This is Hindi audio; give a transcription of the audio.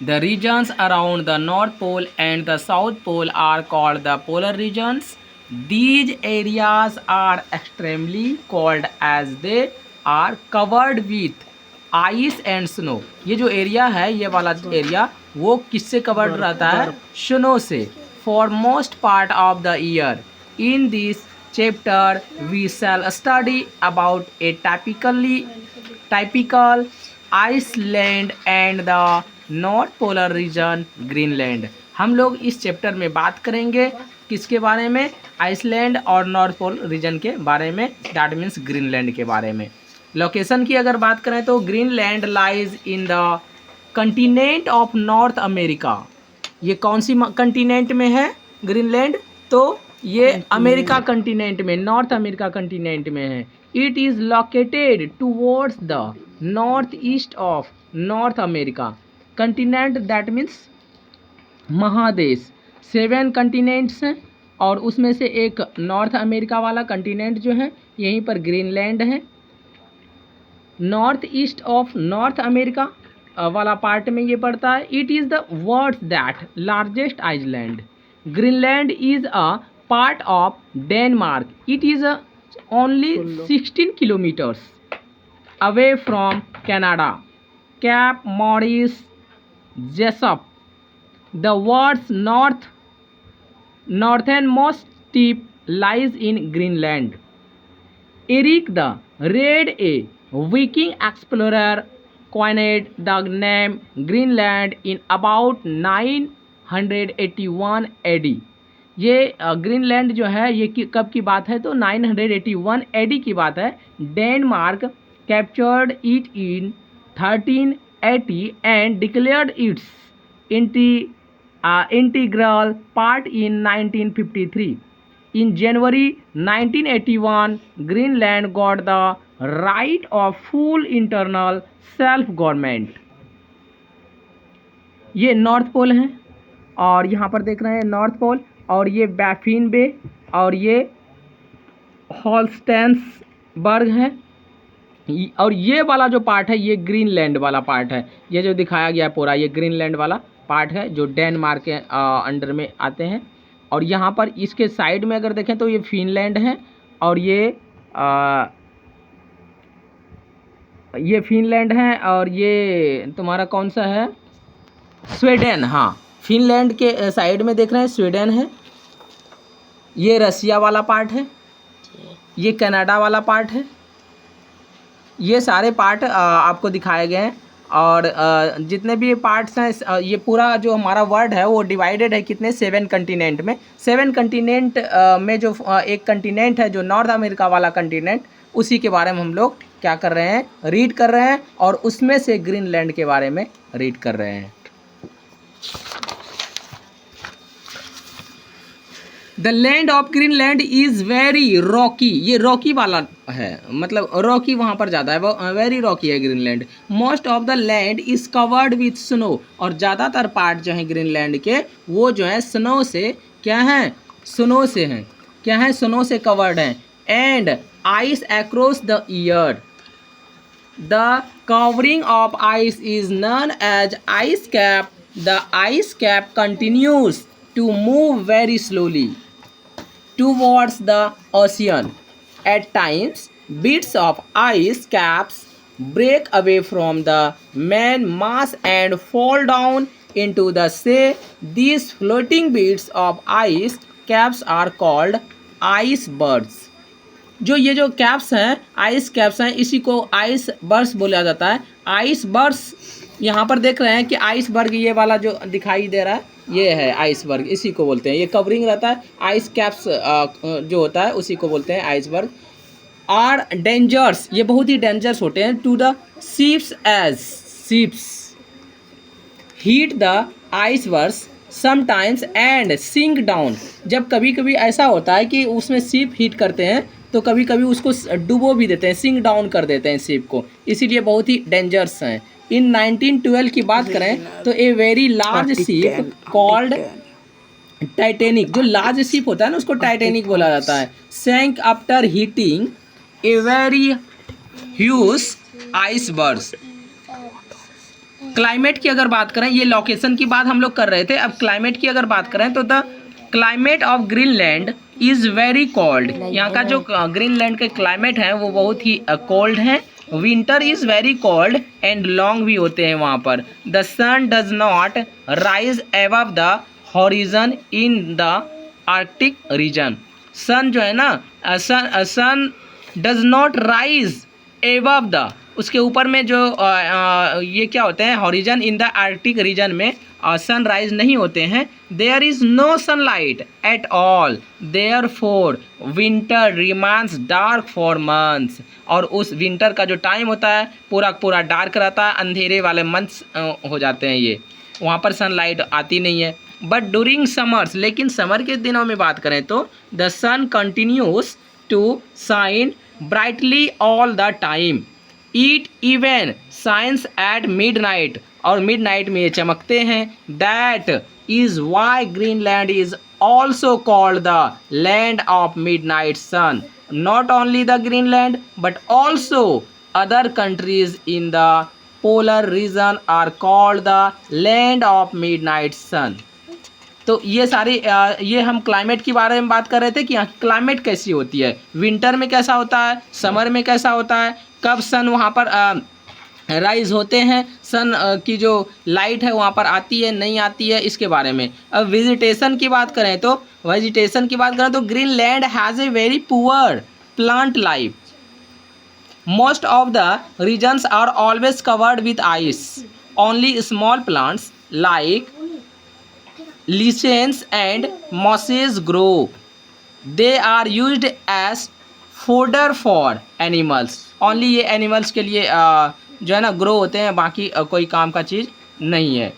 The regions around the North Pole and the South Pole are called the polar regions. These areas are extremely cold as they are covered with ice and snow. ये जो एरिया है, ये वाला एरिया, वो किससे कवर्ड रहता है? स्नो से. For most part of the year. In this chapter we shall study about a typical Iceland and the north polar region Greenland. हम लोग इस चैप्टर में बात करेंगे किसके बारे में? आइसलैंड और नॉर्थ पोल रीजन के बारे में, दैट मीन्स ग्रीनलैंड के बारे में. लोकेशन की अगर बात करें तो Greenland lies in the continent of North America. ये कौन सी कंटिनेंट में है ग्रीनलैंड? तो ये अमेरिका कंटिनेंट में, नॉर्थ अमेरिका कंटिनेंट में है. It is located towards the north east of North America continent, that means महादेश. 7 कंटिनेंट्स हैं और उसमें से एक नॉर्थ अमेरिका वाला कंटिनेंट जो है यहीं पर ग्रीनलैंड है. North east of North America वाला पार्ट में ये पड़ता है. It is the world's that largest island. Greenland is a part of Denmark. It is only 16 kilometres away from Canada. Cape Morris Jesup, the world's northernmost tip, lies in Greenland. Erik the Red, a Viking explorer, coined the name Greenland in about 981 AD. ये ग्रीनलैंड जो है ये कब की बात है? तो 981 AD की बात है. Denmark captured it in 1380 and declared its integral part in 1953. In January 1981, Greenland got the right of full internal self-government. ये नॉर्थ पोल है और यहाँ पर देख रहे हैं नॉर्थ पोल, और ये बैफिन बे और ये हॉलस्टेन्सबर्ग है. और ये वाला जो पार्ट है ये ग्रीनलैंड वाला पार्ट है. ये जो दिखाया गया है पूरा ये ग्रीनलैंड वाला पार्ट है जो डेनमार्क के अंडर में आते हैं. और यहाँ पर इसके साइड में अगर देखें तो ये फिनलैंड है और ये फिनलैंड है और ये तुम्हारा कौन सा है? स्वीडन. हाँ, फिनलैंड के साइड में देख रहे हैं स्वीडन है. ये रसिया वाला पार्ट है, ये कनाडा वाला पार्ट है. ये सारे पार्ट आपको दिखाए गए हैं. और जितने भी पार्ट्स हैं ये पूरा जो हमारा वर्ल्ड है वो डिवाइडेड है कितने? 7 कंटिनेंट में. 7 कंटिनेंट में जो एक कंटिनेंट है जो नॉर्थ अमेरिका वाला कंटिनेंट, उसी के बारे में हम लोग क्या कर रहे हैं? रीड कर रहे हैं. और उसमें से ग्रीनलैंड के बारे में रीड कर रहे हैं. The land of Greenland is very Rocky. ये रॉकी वाला है, मतलब रॉकी वहाँ पर ज़्यादा है, वो वेरी रॉकी है Greenland. Most of the land is covered with snow. और ज़्यादातर पार्ट जो है ग्रीनलैंड के वो जो है स्नो से क्या हैं? स्नो से हैं. क्या है? स्नो से कवर्ड हैं. And ice across the year. The covering of ice is known as ice cap. The ice cap continues to move very slowly towards the ocean. At times, bits of ice caps break away from the main mass and fall down into the sea. These floating bits of ice caps are called icebergs. ये जो कैप्स हैं, आइस कैप्स हैं, इसी को आइस बर्ड्स बोला जाता है. आइस बर्ड्स यहाँ पर देख रहे हैं कि आइसबर्ग ये वाला जो दिखाई दे रहा है ये है आइसबर्ग, इसी को बोलते हैं. ये कवरिंग रहता है, आइस कैप्स जो होता है उसी को बोलते हैं आइसबर्ग. आर डेंजर्स, ये बहुत ही डेंजरस होते हैं. To the ships as ships hit the icebergs sometimes and sink down. जब कभी कभी ऐसा होता है कि उसमें शिप हीट करते हैं तो कभी कभी उसको डुबो भी देते हैं, सिंक डाउन कर देते हैं शिप को, इसीलिए बहुत ही डेंजरस हैं. इन 1912 की बात करें तो a very large ship called Titanic, जो लार्ज शिप होता है ना उसको टाइटैनिक बोला जाता है, sank after hitting a very huge icebergs. Climate की अगर बात करें, ये लोकेशन की बात हम लोग कर रहे थे, अब क्लाइमेट की अगर बात करें तो the climate of Greenland is very cold. यहाँ का जो ग्रीनलैंड के क्लाइमेट है वो बहुत ही कोल्ड है। Winter is very cold and long भी होते हैं वहाँ पर। The sun does not rise above the horizon in the Arctic region. Sun जो है ना, sun does not rise above the, उसके ऊपर में जो ये क्या होते हैं, horizon in the Arctic region में सनराइज नहीं होते हैं। There is no sunlight at all, therefore winter remains dark for months. और उस विंटर का जो टाइम होता है पूरा पूरा डार्क रहता है, अंधेरे वाले मंथ्स हो जाते हैं, ये वहाँ पर सनलाइट आती नहीं है। बट डूरिंग समर्स, लेकिन समर के दिनों में बात करें तो the sun continues to shine brightly all the time. It even shines at midnight, और मिडनाइट में ये चमकते हैं। That is why Greenland is also called the land of midnight sun. Not only the Greenland but also other countries in the polar region are called the land of midnight sun. तो ये सारी ये हम क्लाइमेट के बारे में बात कर रहे थे कि यहाँ क्लाइमेट कैसी होती है, विंटर में कैसा होता है, समर में कैसा होता है, कब सन वहाँ पर राइज होते हैं, सन की जो लाइट है वहाँ पर आती है नहीं आती है, इसके बारे में। अब वेजिटेशन की बात करें तो Greenland has a very poor plant life. Most of the regions are always covered with ice. Only small plants like lichens and mosses grow. They are used as fodder for animals. Only ये एनिमल्स के लिए जो है ना ग्रो होते हैं, बाकी कोई काम का चीज़ नहीं है।